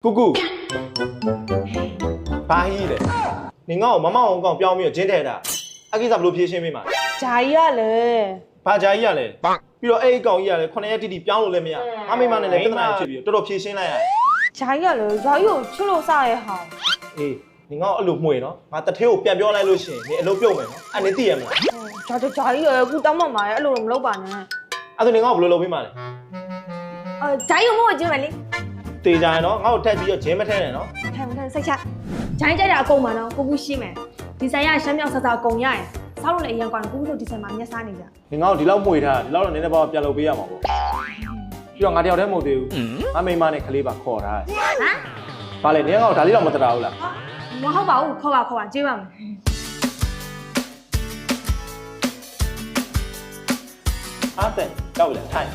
姑姑，ဘာကြီးလဲနင်ငါ့ကိုမမအောင်ကောင်ပြောင်းပြီးတော့ဂျင်းထဲတာအကိစ္စဘလို့ဖြေရှင်းပေးမှာ ဂျာကြီးရလေ ဘာဂျာကြီးရလဲပြီးတော့အဲ့အကောင်ကြီးရလဲ9ရက်တိတိပြောင်းလို့လည်းမရအမိမနဲ့လည်းပြဿနာဖြစ်ပြီးတော့တော်တော်ဖြေရှင်းလိုက်ရ ဂျာကြီးရလေဂျာကြီးကိုချွတ်လို့စရဲဟောင်း အေးနင်ငါ့ကိုအဲ့လိုမှွေနော်ငါတထဲကိုပြန်ပြောလိုက်လို့ရှိရင်နင်အလုပ်ပြုတ်မယ်နော်အဲ့နင်သိရမလား ဂျာကြီးရအခုတောင်းမှမှာရအဲ့လိုတော့မလုပ်ပါနဲ့ အဲ့ဒါနင်ငါ့ကိုဘယ်လိုလုပ်ပေးမှာလဲ ဂျာကြီးကိုမဟုတ်ကျင်းမယ်လေ တေးကြရင်နော်ငါ့ကိုထက်ပြီးတော့ဂျင်းမထဲနဲ့နော် ထိုင်မထိုင်စိတ်ချဂျာကြီးကြိုက်တာအကုန်ပါနော်ကိုကူရှိမယ်ဒီဆိုင်ရရှမ်းမြောက်ဆဆအကုန်ရရင်ဆောက်လို့လည်းအရင်ကွာကိုကူတို့ဒီဆိုင်မှာမျက်စားနေကြ နင်ငါ့ကိုဒီလောက်မှွေထားဒီလောက်တော့နင်နဲ့ဘာပြန်လုပ်ပေးရမှာပေါ့ပြီးတော့ငါတယောက်တည်းမဟုတ်သေးဘူးငါမိမနဲ့ကလေးပါခေါ်ထားတယ် ဟမ် ဘာလဲနင်ငါ့ကိုဒါလေးတော့မတရာဘူးလား မဟုတ်ပါဘူးခေါ်ပါကြေးပါမယ် အားတဲ့ကြောက်လဲထိုင်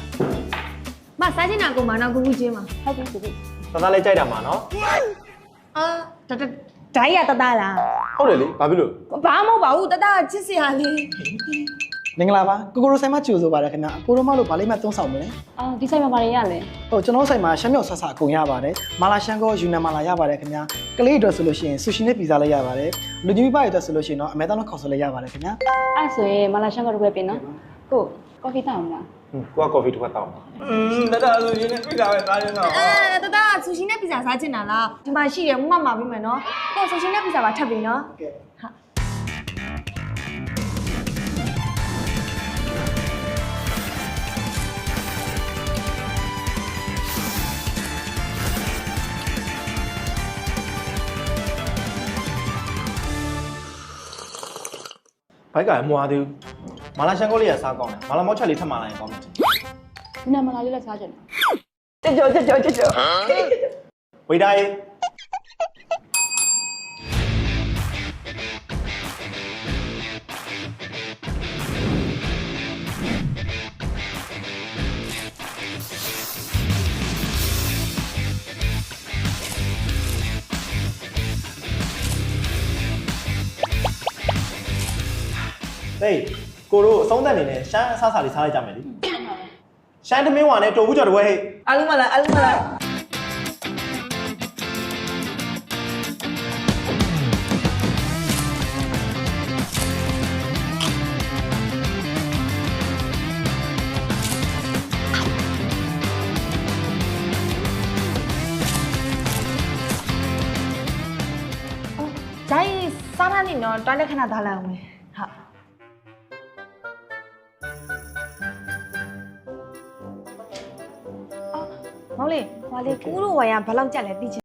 မစားချင်တာအကုန်ပါနော်ကိုကူကြေးမှာဟုတ်ပြီဆိုပြီ သသားလေးကြိုက်တာမှာနော် ဒိုင်းရတတလား ဟုတ်တယ်လေဘာဖြစ်လို့ ဘာမဟုတ်ပါဘူးတတချစ်စရာလေး မင်္ဂလာပါကိုကိုရိုဆိုင်မှာကြိုဆိုပါရခင်ဗျကိုရိုမလို့ဗာလေးမှသုံးဆောင်မလဲ ဒီဆိုင်မှာဘာတွေရလဲ ဟုတ်ကျွန်တော်ဆိုင်မှာရှမ်းမြောက်ဆဆအကုန်ရပါတယ်မာလာရှန်ကောယူနန်မာလာရပါတယ်ခင်ဗျကလေးအတွက်ဆိုလို့ရှိရင်ဆူရှီနဲ့ပီဇာလည်းရပါတယ်လူကြီးမိဘတွေအတွက်ဆိုလို့ရှိရင်တော့အမေတောင်းခေါက်ဆိုလည်းရပါတယ်ခင်ဗျ အဲ့ဆိုရင်မာလာရှန်ကတော့ပဲပြင်နော်ကိုကော်ဖီတောင်းမလား ကိုကကော်ဖီတစ်ခွက်တောင်းပါတတဆိုရင်းနဲ့ပြတာပဲသားရင်းတော့ တတဆူရှီနဲ့ပီဇာစားချင်တာလားဒီမှာရှိတယ်မမပေးမယ်နော်ကိုဆူရှီနဲ့ပီဇာပါထပ်ပြီနော်ဟာ ဘိုက်ကမွာသေးဘူးမာလာရှန်ကောလေးကစားကောင်းတယ်မာလာမောက်ချက်လေးထပ်မှလာရင်ကောင်းတယ် ဒီနေ့မာလာလေးလက်စားချင်တယ် ကြောဝေးတိုင်းဟေးကိုတို့အဆုံးသက်နေနဲ့ရှမ်းအစားစားလေးစားလိုက်ကြမယ်လေရှမ်းသမင်းဝါနဲ့တော်ဘူးကြော်တပွဲဟဲ့ အားလုံးမလားဂျိုင်းစားထားနေတော့တွားလက်ခဏသားလိုက်အောင်မယ်ဟာမောင်လေးဟွာလေကူတို့ဝိုင်ရဘယ်လောက်ကြက်လဲသိချင်